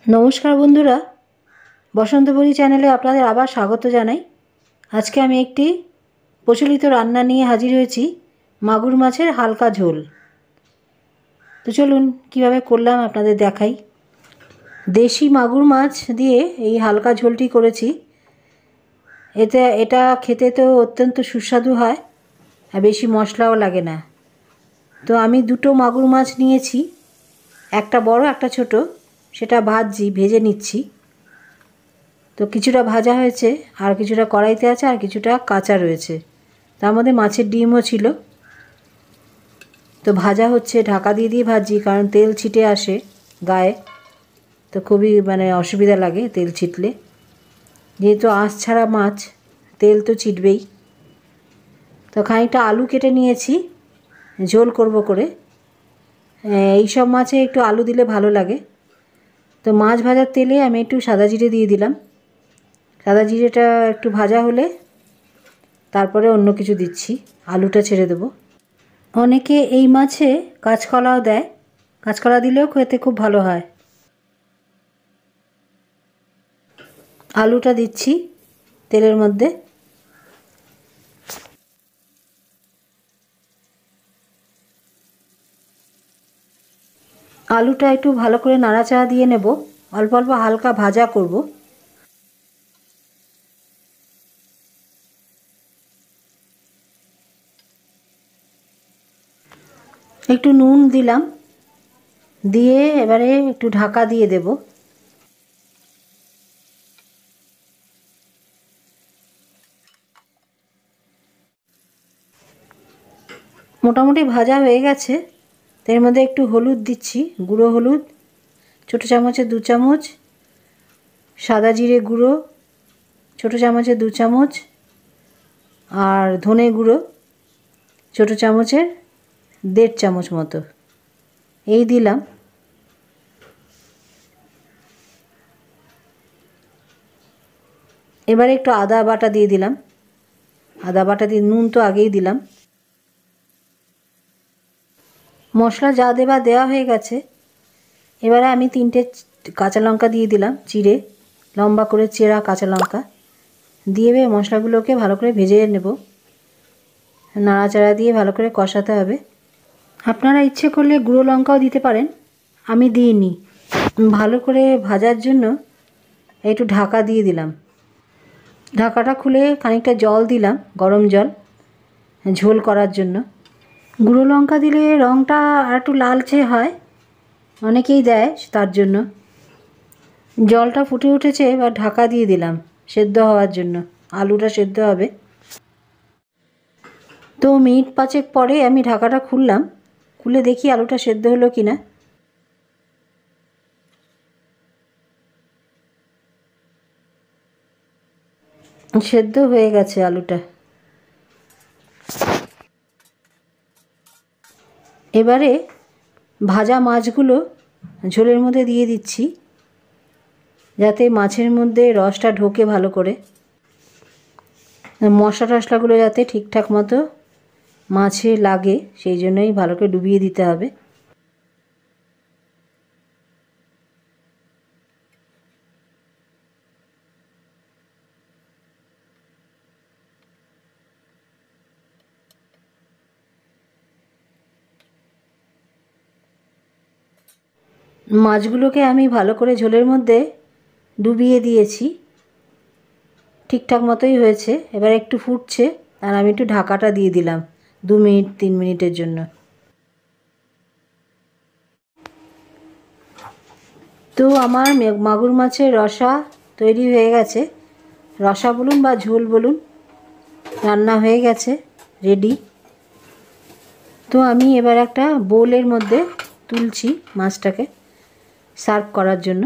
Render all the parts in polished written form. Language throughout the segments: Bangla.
नमस्कार बंधुरा बसंतपुरी चैनेले आपनादेर आबार स्वागत जानाई। आज के आमी एकटी प्रचलित रान्ना निये हाजिर हयेछि मागुर माछेर हालका झोल। तो चलुन किभाबे करलाम आपनादेर देखाई। देशी मागुर माछ दिये एई हालका झोलटी करेछि। एटा खेते तो अत्यंत सुस्वादु हय आर बेशी मशलाओ लागे ना। तो आमी दुटो मागुर माछ नियेछि, एकटा बड़ो एकटा छोटो। सेटा भाजছি, भेजे निচ্ছি। तो কিছুটা ভাজা হয়েছে আর কিছুটা কড়াইতে আছে আর কিছুটা কাঁচা রয়েছে। তার মধ্যে মাছের ডিমও ছিল। তো ভাজা হচ্ছে, ঢাকা দিয়ে দিয়ে ভাজছি কারণ তেল ছিটে আসে গায়ে। তো খুবই অসুবিধা লাগে তেল ছিটলে। যেহেতু আঁশ ছাড়া মাছ তেল তো ছিটবেই। তো খানিকটা আলু কেটে নিয়েছি ঝোল করব করে। এই সব মাছে একটু আলু দিলে ভালো লাগে। तो माछ भाजार तेले आमी एकटू सादा जिरे दिए दिलाम। सादा जिरेटा एकटू भाजा होले तारपरे अन्य किछु दिচ্ছি, आलूटा छेड़े देब। अनेके এই মাছে কাঁচকলাও দেয়, কাঁচকলা দিলেও খেতে খুব ভালো হয়। আলুটা দিচ্ছি তেলের মধ্যে। आलूटा एकटू भालो करे नाड़ाचाड़ा दिए नेब, अल्प अल्प हालका भाजा करब। एकटू नुन दिलाम, दिए एबारे एकटू ढाका दिए देब। मोटामुटी भाजा हये गेछे। तेर मध्य एकटू हलुद दिচ্ছি, गुड़ो हलुद छोटो चामचे 2 चामच, सादा जिरे गुड़ो छोटो चामचे 2 चामच और धने गुड़ो छोटो चामचेर 1.5 चामच मतो এই দিলাম। এবারে একটু আদা বাটা দিয়ে দিলাম। আদা বাটা দিয়ে নুন তো আগেই দিলাম। मशला जा देवा देवा हो गेছে। এবারে আমি 3টে কাঁচা লঙ্কা দিয়ে দিলাম, চিড়ে লম্বা করে চেরা কাঁচা লঙ্কা দিয়ে মশলাগুলোকে ভালো করে ভেজে নেব। নাড়াচাড়া দিয়ে ভালো করে কষাতে হবে। আপনারা ইচ্ছে করলে গুঁড়ো লঙ্কাও দিতে পারেন, আমি দিইনি। ভালো করে ভাজার জন্য একটু ঢাকা দিয়ে দিলাম। ঢাকাটা খুলে খানিকটা জল দিলাম, গরম জল ঝোল করার জন্য। गुड़ो लंका दिले रंगटा आरेकटू लालचे हय, अनेकेई देय तार जन्य। जलटा फुटे उठेছে, एबार ढाका दिए दिलाम सेদ্ধ हওয়ার জন্য। आलूटा सेদ্ধ হবে। तो मिनिट 5 परे आमी ढाकाटा खुललाम, खुले देखी आलूटा सेদ্ধ हलो किना। सेদ্ধ হয়ে গেছে आलूटा। এবারে ভাজা মাছগুলো ঝোলের মধ্যে দিয়ে দিচ্ছি যাতে মাছের মধ্যে রসটা ঢোকে ভালো করে। মশলা টশলাগুলো যাতে ঠিকঠাক মতো মাছে লাগে সেই জন্যই ভালো করে ডুবিয়ে দিতে হবে। মাছগুলোকে আমি ভালো করে ঝোলের মধ্যে ডুবিয়ে দিয়েছি, ঠিকঠাক মতোই হয়েছে। এবার একটু ফুটছে আর আমি একটু ঢাকাটা দিয়ে দিলাম 2 মিনিট 3 মিনিটের জন্য। তো আমার মাগুর মাছের রসা তৈরি হয়ে গেছে। রসা বলুন বা ঝোল বলুন, রান্না হয়ে গেছে, রেডি। তো আমি এবার একটা বোলের মধ্যে তুলছি মাছটাকে সার্ভ করার জন্য।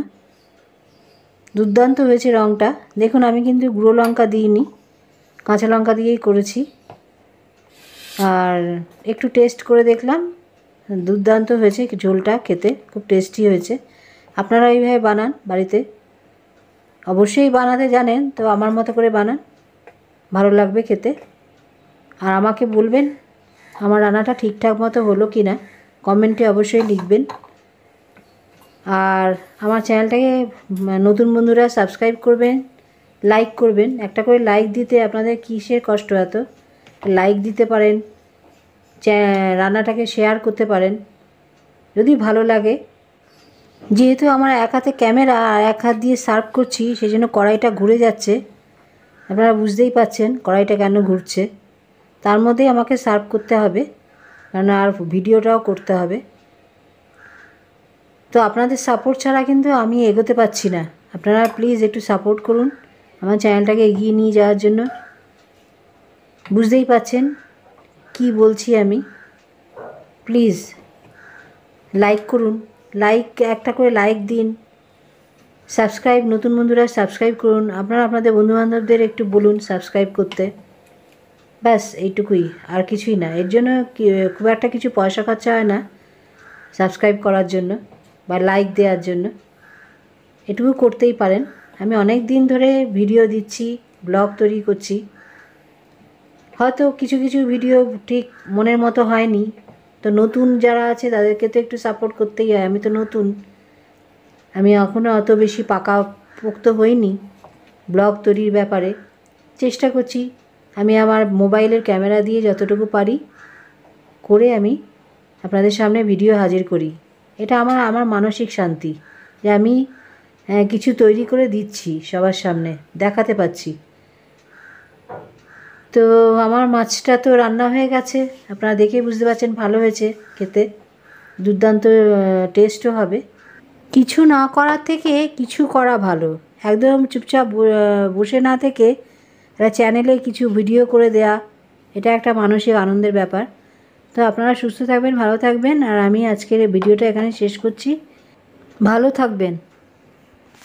দুর্দান্ত হয়েছে রংটা। দেখুন আমি কিন্তু গুঁড়ো লঙ্কা দিইনি, কাঁচা লঙ্কা দিয়েই করেছি। আর একটু টেস্ট করে দেখলাম, দুর্দান্ত হয়েছে ঝোলটা, খেতে খুব টেস্টি হয়েছে। আপনারা এইভাবে বানান বাড়িতে, অবশ্যই বানাতে জানেন তো আমার মতো করে বানান, ভালো লাগবে খেতে। আর আমাকে বলবেন আমার রান্নাটা ঠিকঠাক মতো হলো কি না, কমেন্টে অবশ্যই লিখবেন। আর আমার চ্যানেলটাকে নতুন বন্ধুরা সাবস্ক্রাইব করবেন, লাইক করবেন। একটা করে লাইক দিতে আপনাদের কিসের কষ্ট এত, লাইক দিতে পারেন, রান্নাটাকে শেয়ার করতে পারেন যদি ভালো লাগে। যেহেতু আমার এক হাতে ক্যামেরা আর এক হাত দিয়ে সার্ভ করছি, সেই জন্য কড়াইটা ঘুরে যাচ্ছে। আপনারা বুঝতেই পাচ্ছেন কড়াইটা কেন ঘুরছে। তার মধ্যেই আমাকে সার্ভ করতে হবে, কারণ আর ভিডিওটাও করতে হবে। তো আপনাদের সাপোর্ট ছাড়া কিন্তু আমি এগোতে পারছি না। আপনারা প্লিজ একটু সাপোর্ট করুন আমার চ্যানেলটাকে এগিয়ে নিয়ে যাওয়ার জন্য। বুঝতেই পাচ্ছেন কি বলছি আমি। প্লিজ লাইক করুন, একটা করে লাইক দিন। সাবস্ক্রাইব, নতুন বন্ধুরা সাবস্ক্রাইব করুন। আপনারা আপনাদের বন্ধুবান্ধবদের একটু বলুন সাবস্ক্রাইব করতে। ব্যাস এইটুকুই, আর কিছুই না। এর জন্য খুব একটা কিছু পয়সা খরচা হয় না সাবস্ক্রাইব করার জন্য বা লাইক দেওয়ার জন্য। এটুকু করতেই পারেন। আমি অনেক দিন ধরে ভিডিও দিচ্ছি, ব্লগ তৈরি করছি। হয়তো কিছু কিছু ভিডিও ঠিক মনের মতো হয়নি, তো নতুন যারা আছে তাদেরকে তো একটু সাপোর্ট করতেই হয়। আমি তো নতুন, আমি এখনও অত বেশি পাকাপোক্ত হইনি ব্লগ তৈরির ব্যাপারে। চেষ্টা করছি আমি আমার মোবাইলের ক্যামেরা দিয়ে যতটুকু পারি করে আমি আপনাদের সামনে ভিডিও হাজির করি। এটা আমার মানসিক শান্তি যে আমি কিছু তৈরি করে দিচ্ছি, সবার সামনে দেখাতে পাচ্ছি। তো আমার মাছটা তো রান্না হয়ে গেছে, আপনারা দেখে বুঝতে পারছেন ভালো হয়েছে খেতে, দুর্দান্ত টেস্টও হবে। কিছু না করার থেকে কিছু করা ভালো। একদম চুপচাপ বসে না থেকে একটা চ্যানেলে কিছু ভিডিও করে দেয়া, এটা একটা মানসিক আনন্দের ব্যাপার। তো আপনারা সুস্থ থাকবেন, ভালো থাকবেন। আর আমি আজকের ভিডিওটা এখানে শেষ করছি। ভালো থাকবেন।